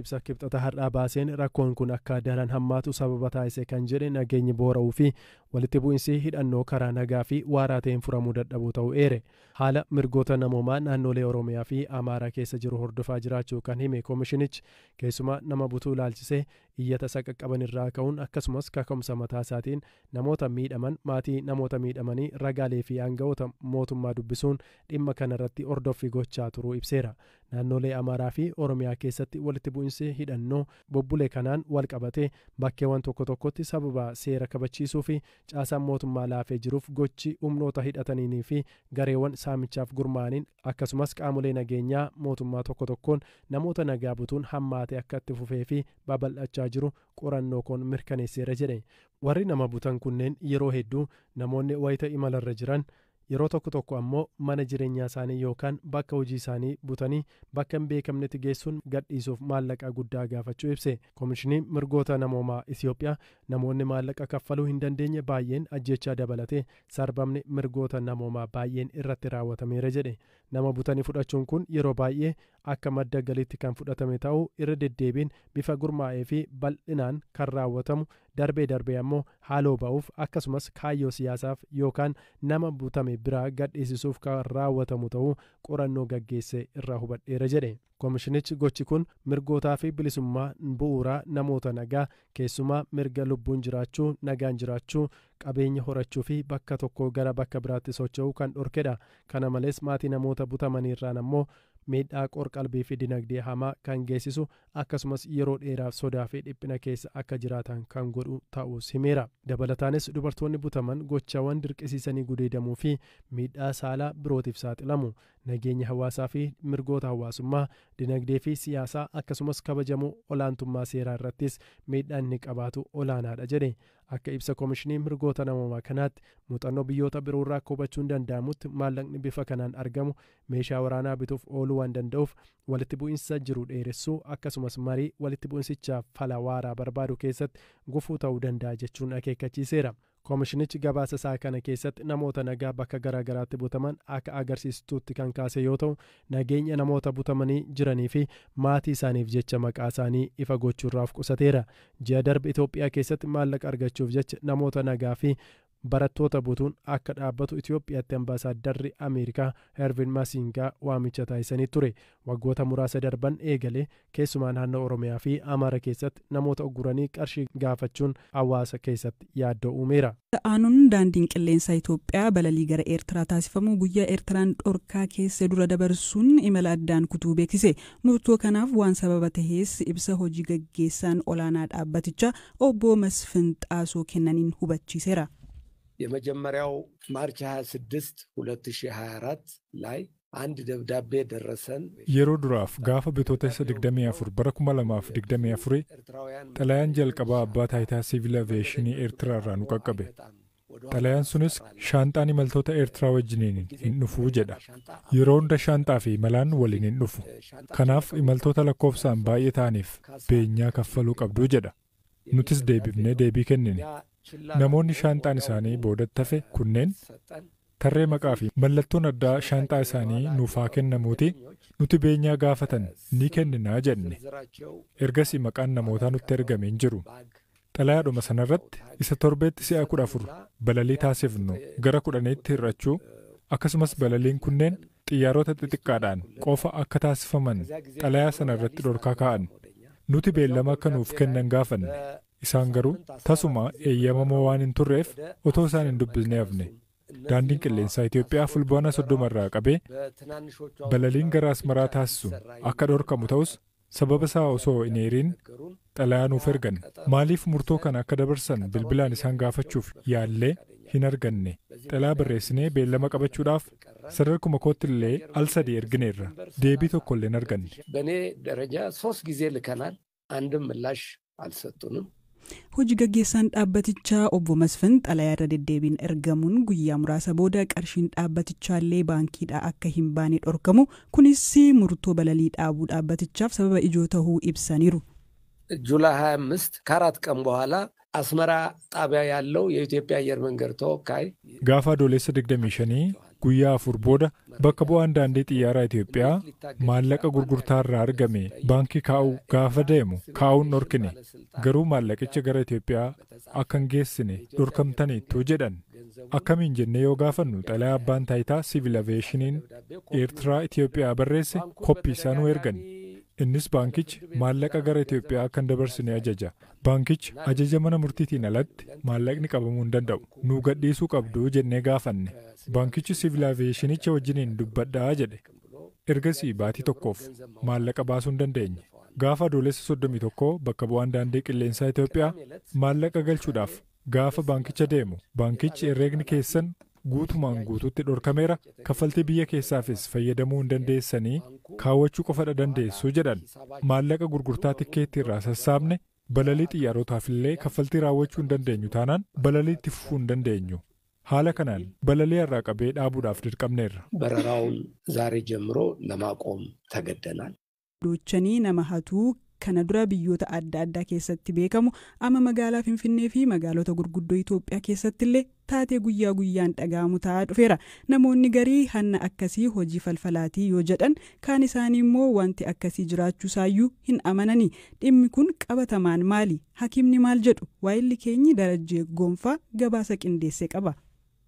ibsa kibxata har'aa baaseen rakkoon kun akka daran hammaatu sababa taasise kan jedhe nageenyi boora'uu fi walitti bu'insi hidhannoo karaa nagaa fi waaraa ta'een furamuu dadhabuu ta'uu eere. Haala mirgoota namoomaa naannolee Oromiyaa fi Amaaraa keessa jiru hordofaa jiraachuu kan hime koomishinichi keessumaa nama butuu ilaalchisee iyyata qaqqaban irraa ka'uun akkasumas kaka'umsa mataa isaatiin namoota miidhaman maatii namoota miidhamanii ragaalee fi aangawoota mootummaa dubbisuun dhimma kanarratti hordoffii gochaa turuu ibseera. Naannolee Amaaraa fi Oromiyaa keessatti walitti bu'insi hidhannoo bobbulee kanaan wal qabatee bakkeewwan tokko tokkotti sababa seera kabachiisuu fi caasaan mootummaa laafee jiruuf gochi humnoota hidhatanii fi gareewwan saamichaaf gurmaa'aniin akkasumas qaamolee nageenyaa mootummaa tokko tokkoon namoota nagaa butuun hammaate akka itti fufee fi babal'achaa jiru qorannoo kun mirkaneesseera jedhe. Warri nama butan kunneen yeroo hedduu namoonni wayita imalarra jiran yeroo tokko ammoo mana jireenyaa isaanii yookaan bakka hojii isaanii butanii bakka hin beekamnetti geessuun gadhiisuuf maallaqa guddaa gaafachuu ibse. Koomishiniin mirgoota namoomaa Itiyoophiyaa namoonni maallaqa kaffaluu hin dandeenye baay'een ajjechaa dabalatee sarbamni mirgoota namoomaa baay'een irratti raawwatameera jedhe. Nama butanii fudhachuun kun yeroo baay'ee akka madda galiitti kan fudhatame ta'uu irra deddeebiin bifa gurmaa'ee fi bal'inaan kan raawwatamu darbee ammoo haaloo ba'uuf akkasumas kaayyoo siyaasaaf yookaan nama butame biraa gadhiisisuuf kan raawwatamu ta'uu qorannoo gaggeesse irraa hubadheera jedhe. Koomishinichi gochi kun mirgootaa fi bilisummaa bu'uuraa namoota nagaa keessumaa mirga lubbuun jiraachuu nagaan jiraachuu qabeenya horachuu fi bakka tokko gara bakka biraatti socho'uu kan dhorkedha. Kana malees maatii namoota butamanii irraan ammoo miidhaa qorqalbii fi dinagdee hamaa kan geessisu akkasumas yeroo dheeraaf sodaa fi dhiphina keessa akka jiraatan kan godhu ta'us himeera. Dabalataanis dubartoonni butaman gochaawwan dirqisiisanii gudeedamuu fi miidhaa saalaa birootiif saaxilamu. Nageenya hawaasaa fi mirgoota hawaasummaa dinagdee fi siyaasaa akkasumas kabajamuu olaantummaa seeraa irrattis miidhaan ni qabaatu olaanaadha jedhe. Akka ibsa koomishinii mirgoota namoomaa kanaatti muuxannoo biyyoota biroorraa akka hubachuun danda'amutti maallaqni bifa kanaan argamu meeshaa waraanaa bituuf ooluu waan danda'uuf walitti bu'insa jiru dheeressuu akkasumas marii walitti bu'insichaaf fala waaraa barbaadu keessatti gufuu ta'uu danda'a jechuun akeekkachiiseera. Koomishinichi gabaasa isaa kana keessatti namoota nagaa bakka garaagaraatti butaman akka agarsiistuutti kan kaase yoo ta'u nageenya namoota butamanii jiranii fi maatii isaaniif jecha maqaa isaanii ifa gochuurraaf qusateera. Ji'a darbe Itoophiyaa keessatti maallaqa argachuuf jecha namoota nagaa fi barattoota butuun akka dhaabbatu Itoophiyaatti ambaasaaddarri Ameerikaa Hervin Masingaa waamicha taasisanii ture. Waggoota muraasa darban eegale keessumaa naannoo Oromiyaa fi Amaara keessatti namoota ugguranii qarshii gaafachuun hawaasa keessatti yaaddoo uumeera. Aanuun daandiin qilleensaa Itoophiyaa balalii gara Eertiraa taasifamu guyyaa Eertiraan dhorkaa keessa dura dabarsuun imala addaan kutuu beeksise. Murtoo kanaaf waan sababa tahees ibsa hojii gaggeessaan olaanaa dhaabbatichaa obbo Masfin Xaasoo kennaniin hubachiiseera. የመጀመሪያው ማርች 26 2024 ላይ አንድ ደብዳቤ ደረሰን yeroo duraaf gaafa bitootessa 24 bara 2024 xalayaan jalqabaa abbaa taayitaa siivil aviyeeshinii Eertiraa irraa nu qaqqabe. Xalayaan sunis shaanxaan imaltoota Eertiraa wajjiniin hin dhufuu jedha. Yeroo hunda shaanxaa fi imalaan waliin hin dhufu. Kanaaf imaltoota lakkoofsaan baay'ee ta'aniif beenyaa kaffaluu qabduu jedha. Nutis deebifnee deebii kennine. Namoonni shaanxaan isaanii boodatti hafe kunneen tarree maqaa fi mallattoon addaa shaanxaa isaanii nuuf haa kennamuuti nuti beenyaa gaafatan ni kenninaa jenne. Ergasii maqaan namootaa nutti ergame hin jiru. Xalayaadhuma sanarratti isa torbeetti si'a 14 balalii taasifnu gara 10tti hir'achuu akkasumas balaliin kunneen xiyyaarota xixiqqaadhaan qofa akka taasifaman xalayaa sanarratti dhorkaa kaa'an. Nuti beellama akka nuuf kennan gaafanne. Isaan garuu tasuma eeyyamamoo waan hin turreef otoo isaan hin dubbisne hafne. Daandiin qilleensaa Itoophiyaa fulbaana 30 irraa qabee balaliin gara Asmaraa taasisu akka dhorkamu ta'us sababa isaa osoo hin eeriin xalayaa nuuf ergan. Maaliif murtoo kana akka dabarsan bilbilaan isaan gaafachuuf yaallee hin arganne. Xalayaa barreessinee beellama qabachuudhaaf sadarkuma kootti illee al 3 ergineerra. Deebii tokko illee hin arganne. በእኔ ደረጃ 3 ጊዜ ልከናል አንድም ምላሽ አልሰጡንም. Hojii gaggeessaan dhaabbatichaa obbo Masfin xalayaa irra deddeebiin ergamuun guyyaa muraasa booda qarshiin dhaabbatichaallee baankiidhaa akka hin baane dhorkamu kunis murtoo balalii dhaabuu dhaabbatichaaf sababa ijoo ta'uu ibsaniiru. ጁላይ 25 ከአራት ቀን በኋላ አስመራ ጣቢያ ያለው የኢትዮጵያ አየር መንገድ ተወካይ gaafa adoolessa 25 guyyaa 4 booda bakka bu'aan daandii xiyyaaraa Itoophiyaa maallaqa gurgurtaarraa argame baankii kaa'uu gaafa deemu kaa'uun dhorkine garuu maallaqicha gara Itoophiyaa akka hin geessine dhorkamtaniittuu jedhan. Akkamiin jennee yoo gaafannu xalayaa abbaan taayitaa siivil aviyeeshiniin Eertiraa Itoophiyaa barreesse koppii isaa nu ergan. Innis baankichi maallaqa gara Itoophiyaa akka hin dabarsine ajaja. Baankichi ajaja mana murtiitiin alatti maallaqni qabamuu hin danda'u. Nu gadhiisuu qabdu jennee gaafanne. Baankichi siivil aviyeeshinicha wajjiniin dubbadhaa jedhe. Ergasii baatii tokkoof maallaqa baasuu hin dandeenye. Gaafa adoolessa 31 bakka bu'aan daandii qilleensaa Itoophiyaa maallaqa galchuudhaaf gaafa baankicha deemu baankichi herreegni keessan guutumaan guututti dhorkameera kaffaltii biyya keessaafis fayyadamuu hin dandeessanii kaawwachuu qofadha dandeessu jedhan. Maallaqa gurgurtaa tikkeetti irraa sassaabne balalii xiyyaarotaaf illee kaffaltii raawwachuu hin dandeenyu taanaan balalii itti fufuu hin dandeenyu. Haala kanaan balalii irraa qabee dhaabuudhaaf dirqamneerra. በረራውን ዛሬ ጀምሮ ለማቆም ተገደናል። Dochanii nama hatuu kana dura biyyoota adda addaa keessatti beekamu amma magaalaa Finfinnee fi magaalota gurguddoo Itoophiyaa keessatti illee taatee guyyaa guyyaan dhaga'amu ta'aa dhufeera. Namoonni garii hanna akkasii hojii falfalaatii yoo jedhan kaan isaanii immoo wanti akkasii jiraachuu isaayyuu hin amananii. Dhimmi kun qabatamaan maali? Hakiimni maal jedhu? Waayilli keenyi Darajjee Gonfaa gabaasa qindeessee qaba.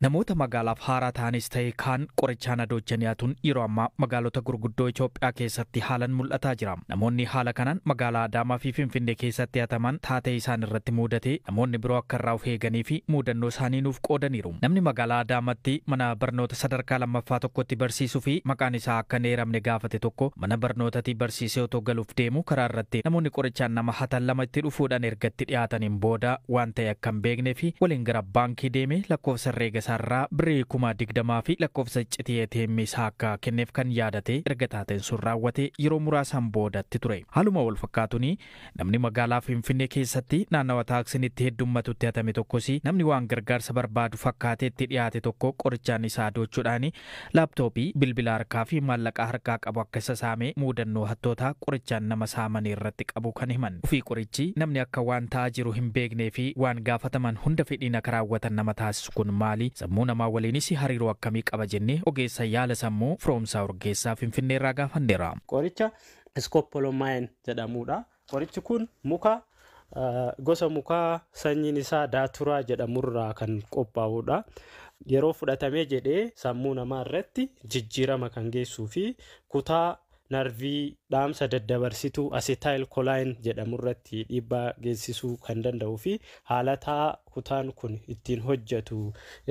Namoota magaalaaf haaraa ta'anis ta'e kaan qorichaan adoojjaniyaatuun yeroo ammaa magaalota gurguddoo Itoophiyaa keessatti haalan mul'ataa jira. Namoonni haala kanaan magaalaa Adaamaa fi Finfinnee keessatti hataman taatee isaan irratti muudate namoonni biroo akka irraa of eeganii fi muudannoo isaanii nuuf qoodaniiru. Namni magaalaa Adaamaatti mana barnoota sadarkaa lammaffaa tokkotti barsiisuu fi maqaan isaa akka hin eeramne gaafate tokko mana barnootatti barsiisee otoo galuuf deemu karaa irratti namoonni qorichaan nama hatan lama itti dhufuudhaan ergatti dhiyaataniin booda waan ta'e akka hin beeknee fi waliin gara baankii deeme lakkoofsa herreega sarraa birrii 20,000 fi lakkoofsa iccitii ATM isaa akka kenneef kan yaadate erga taateen sun raawwate yeroo muraasaan boodatti ture. Haaluma wal fakkaatuun namni magaalaa Finfinnee keessatti naannawa taaksiin itti heddummatutti hatame tokkos namni waan gargaarsa barbaadu fakkaatee itti dhiyaate tokko qorichaan isaa adochuudhaan laaptooppii bilbila harkaa fi maallaqa harkaa qabu akka isa saame muudannoo hattootaa qorichaan nama saamanii irratti qabu kan himan. Ufii qorichi namni akka waan ta'aa jiru hin beeknee fi waan gaafataman hunda fedhiin akka raawwatan nama taasisu kun maali? Sammuu namaa waliinis hariiroo akkamii qaba jennee ogeessa yaala sammuu Firoomsaa Urgeessaa Finfinnee irraa gaafanneera. Qoricha iskoopoloomaayeen jedhamudha. Qorichi kun gosa mukaa sanyiin isaa daaturaa jedhamurraa kan qophaa'udha. Yeroo fudhatamee jedhee sammuu namaa irratti jijjiirama kan geessuu fi kutaa narvii dhaamsa daddabarsituu asetaayil kolaayin jedhamurratti dhiibbaa geessisuu kan danda'uu fi haalataa kutaan kun ittiin hojjetu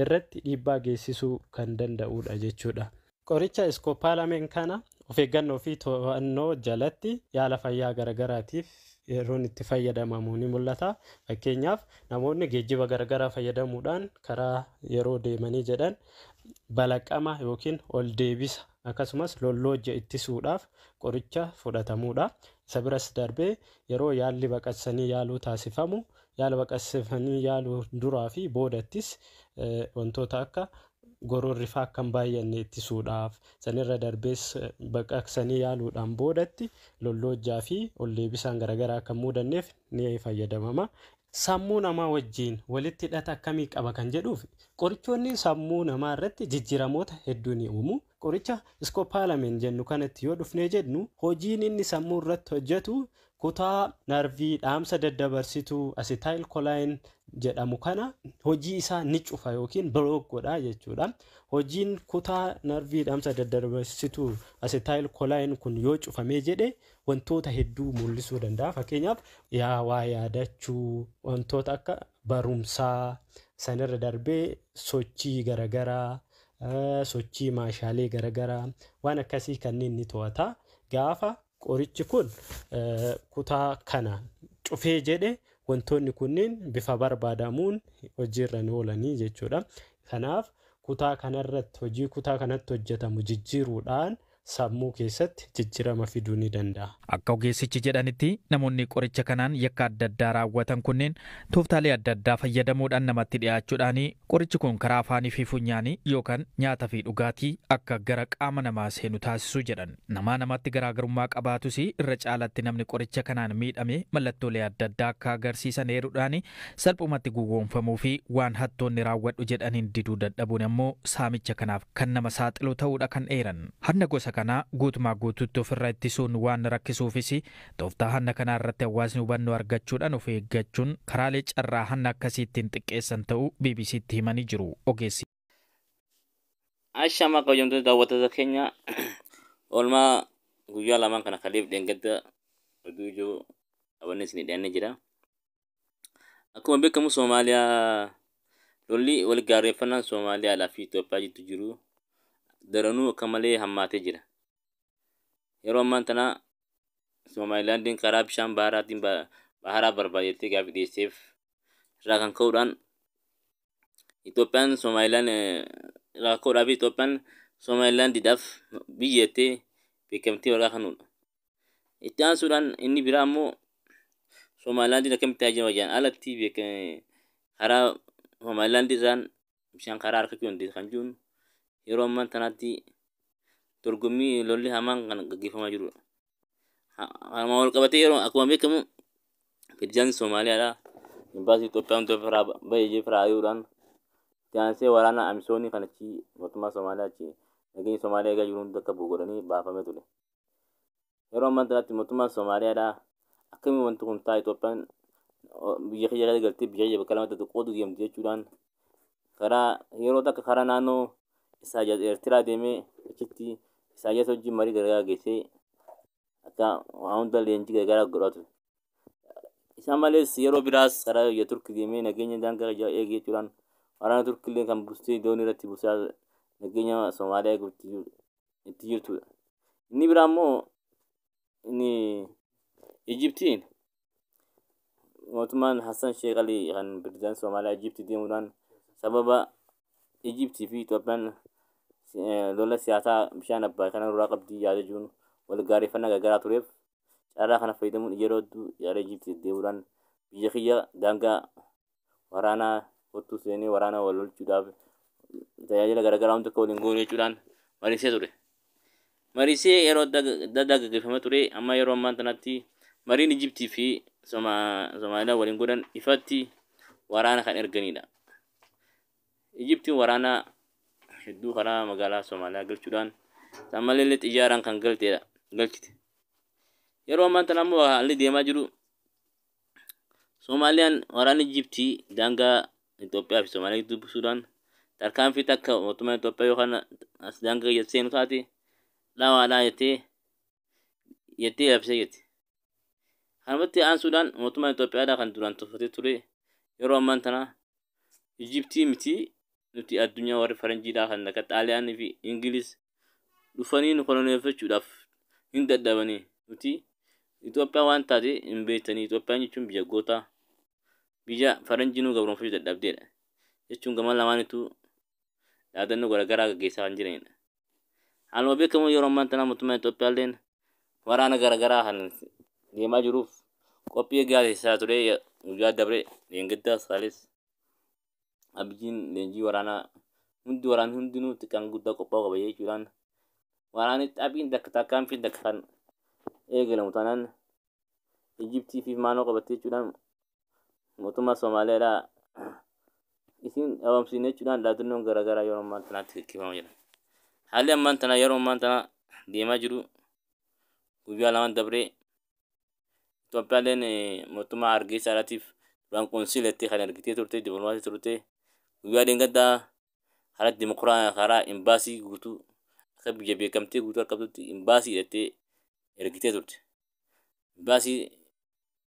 irratti dhiibbaa geessisuu kan danda'udha jechuudha. Qoricha iskoopoloomaayeen kana of eeggannoo fi to'annoo jalatti yaala fayyaa garagaraatiif yeroon itti fayyadamamu ni mul'ata. Fakkeenyaaf namoonni geejjiba garagaraa fayyadamuudhaan karaa yeroo deemanii jedhan balaqqama yookiin ol deebisa akkasumas lollooja ittisuudhaaf qoricha fudhatamuudha. Isa biras darbee yeroo yaalli baqaqsanii yaaluu taasifamu yaala baqaqsanii yaaluu duraa fi boodattis wantoota akka gororri faa kan baay'anne ittisuudhaaf sanirra darbees baqaqsanii yaaluudhaan boodatti lolloojaa fi ol deebisaan garagaraa kan muudanneef ni fayyadamama. Sammuu namaa wajjiin walitti hidhata akkamii qaba kan jedhuuf qorichoonni sammuu namaa irratti jijjiiramoota hedduu ni uumu. Qoricha iskoopoloomaayeen jennu kanatti yoo dhufnee jennu hojiin inni sammuu irratti hojjetu kutaa narvii dhaamsa daddabarsituu asetaayil kolaayin jedhamu kana hojii isaa ni cufa yookiin bilook godha jechuudha. Hojiin kutaa narvii dhaamsa daddabarsituu asetaayil kolaayin kun yoo cufamee jedhe wantoota hedduu mul'isuu danda'a. Fakkeenyaaf waa yaadachuu, wantoota akka barumsaa, sanirra darbee sochii garagaraa, sochii maashaalee garagaraa waan akkasii kanneen ni to'ata. Gaafa qorichi kun kutaa kana cufee jedhe wantoonni kunniin bifa barbaadamuun hojiirra ni oolanii jechuudha. Kanaaf kutaa kanarratti hojii kutaa kanatti hojjetamu jijjiiruudhaan sammuu keessatti jijjiirama fiduu ni danda'a. Akka ogeessichi jedhanitti namoonni qoricha kanaan yakka adda addaa raawwatan kunneen tooftaalee adda addaa fayyadamuudhaan namatti dhiyaachuudhaan qorichi kun karaa afaanii fi funyaanii yookaan nyaata fi dhugaatii akka gara qaama namaa seenu taasisu jedhan. Namaa namatti garaagarummaa qabaatus irra caalatti namni qoricha kanaan miidhame mallattoolee adda addaa akka agarsiisan eeruudhaan salphumatti gowwoomfamuu fi waan hattoonni raawwadhu jedhaniin diduu dadhabuun ammoo saamicha kanaaf kan nama saaxilu ta'uudha kan eeran. Hanna gosa kanaa guutumaa guutuutti ofirraa ittisuun waan rakkisuufis tooftaa hanna kanaa irratti hawaasni hubannoo argachuudhaan of eeggachuun karaalee carraa hanna akkasiittiin xiqqeessan ta'uu BBC'tti himanii jiru ogeessi. Ashama qayyamtoota daawwattoota keenya oolmaa guyyaa lamaan kana kaleef dheengadda oduu ijoo qabanne isin dhiyaannee jira. Akkuma beekamu Soomaaliyaa lolli wal gaarreeffannaan Soomaaliyaa fi Itoophiyaa jidduu jiru daranuu akka malee hammaatee jira. Yeroo ammaan tana Somaalilaandiin karaa bishaan baharaatiin baharaa barbaadettee gaaffii dhiyeesseef irraa kan ka'uudhaan Itoophiyaan Somaalilaandiidhaaf biyyeettee beekamtii warraa kanuudha. Itti aansuudhaan inni biraa ammoo Somaalilaandiin akkamitti ajajama jedhan alatti karaa Somaalilaandiirraan bishaan karaa harkachuu dandeessu kan jiru yeroo ammaan tanaatti dorgommii lolli hamaan kan gaggeeffamaa jirudha. Hamaa wal qabatee yeroo akkuma beekamu pirezidaantiin Soomaaliyaadhaa imbaasii Itoophiyaa hundaa baay'ee firaayuudhaan Tiyaansee waraana Amisoonii kan achi mootummaa Soomaaliyaa achi nageenya Soomaaliyaa eegaa jiru hunda akka godhanii baafamee ture. Yeroo ammaa kanatti mootummaan Soomaaliyaadhaa akkamiin wanti kun ta'a Itoophiyaan biyya keessa galtee biyya bakka lamatti qoodu deemti jechuudhaan karaa yeroo takka karaa naannoo Isaayyaas Eertiraa deemee achitti Isaayyaas wajjin marii garagaraa geessee akka hunda leenjii garagaraa godhatu. Isaan malees yeroo biraas karaa biyya Turkii deemee nageenya daangaa eegee jechuudhaan waraana Turkiillee kan buustee doonii irratti buusaa nageenya Soomaaliyaa eeguutti itti jirtudha. Inni biraa immoo inni Ijiptiin mootummaan Hassan Sheekh Ali kan pirezidaantii Soomaaliyaa Ijiptii deemuudhaan sababa Ijiptii fi Itoophiyaan lola siyaasaa bishaan Abbaay kana irraa qabdii yaada jiruun wal gaarreeffannaa garagaraa tureef carraa kana fayyadamuun yeroo hedduu yaada Ijiptii deemuudhaan biyya kiyya daangaa waraanaa kottuu seenee waraana wal lolchuudhaaf tajaajila garagaraa hunda akka waliin goone jechuudhaan mariisee ture. Mariisee yeroo adda gaggeeffamee ture amma yeroo ammaan kanatti mariin Ijiptii fi Soomaaliyaa waliin godhan ifatti waraana kan erganidha. Ijiptiin waraana hedduu karaa magaalaa Soomaaliyaa galchuudhaan sammallee xiyyaaraan kan galchite. Yeroo ammaan kana ammoo haalli deemaa jiru Soomaaliyaan waraana Ijiptii daangaa Itoophiyaa fi Soomaaliyaa gidduu buusuudhaan tarkaanfii takka mootummaan Itoophiyaa yookaan as daangaa seenu taate dhaawaadhaa jettee labsee jirti. Kanumatti aansuudhaan mootummaan Itoophiyaadhaa kan duraan tuffatee ture yeroo ammaan tana Ijiptii miti nuti addunyaa warri faranjiidhaa kan akka Xaaliyaanii fi Ingiliis dhufanii nu koloneeffachuudhaaf hin dadhabanii nuti Itoophiyaa waan taate hin beektanii Itoophiyaan jechuun biyya gootaa biyya faranjii nu gabroonfachuu dadhabdeedha jechuun gama lamaanitu yaadannoo garagaraa gaggeessaa kan jiranidha. Haaluma beekamu yeroo ammaan tana mootummaan Itoophiyaalleen waraana garagaraa kan deemaa jiruuf qophii gaasisaa ture guyyaa dabre leengaddaa saales abjiin leenjii waraanaa waraanni hundinuu xiqqaan guddaa qophaa'u qaba jechuudhaan waraanni xaabiin takkaanfiin takka kan eegalamu taanaan Ijiptii fi maanoo qabattee jechuudhaan mootummaa Soomaaliyaadhaa isin dhabamsiine jechuudhaan dhaadannoon garagaraa yeroo ammaan tanaatti gaggeeffamaa jira. Haalli ammaan tana yeroo ammaan tana deemaa jiru guyyaa lamaan dabree Itoophiyaalleen mootummaa Hargeysaadhaatiif duraan qoonsiileetti kan ergitee turte dippiloomaasii turte guyyaa dheengaddaa karaa imbaasii guutuu akka biyya beekamtee guutuu argamtutti imbaasii hidhattee ergitee turte. Imbaasii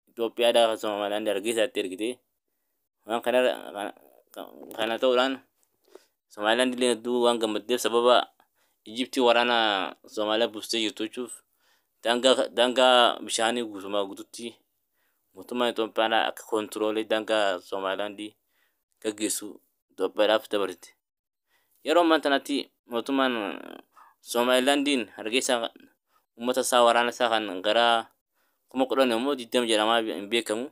Itoophiyaadhaa Soomaaliyaan Hargeysaatti ergitee waan kana ta'uudhaan Soomaaliyaan illee hedduu waan gammaddeef sababa Ijiptii waraana Soomaaliyaa buustee jirtu jechuuf daangaa bishaanii guutumaa guututti mootummaan Itoophiyaa akka kontiroolee daangaa Soomaalilaandii gaggeessu Itoophiyaadhaaf dabarsite. Yeroo ammaan tanatti mootummaan Somalilandiin Hargeysa uummata isaa waraana isaa kan gara kuma kudhan immoo 20 jedhamaa hin beekamu.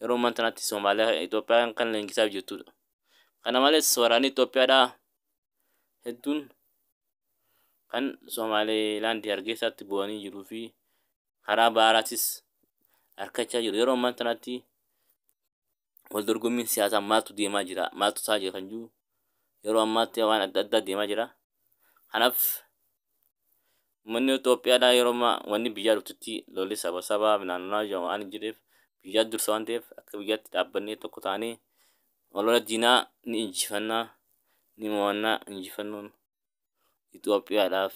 Yeroo ammaa kanatti Somaaliyaa Itoophiyaan kan leenjisaa jirtudha. Kana malees waraanni Itoophiyaadhaa hedduun kan Somalilaandii Hargeysatti bu'anii jiruu fi karaa baharaatis harkachaa jiru. Yeroo ammaa kanatti wal dorgommiin siyaasaa maaltu deemaa jira, maaltu isaa jira kan jiru yeroo ammaatti waan adda addaa deemaa jira. Kanaaf uummanni Itoophiyaadhaa yeroo ammaa wanni biyyaa dhuftutti lolli saba naannoo waan jireef biyyaa dursa waan ta'eef akka biyyaatti dhaabbannee tokko taanee walola diinaa ni injifannaa ni mo'annaa injifannoon Itoophiyaadhaaf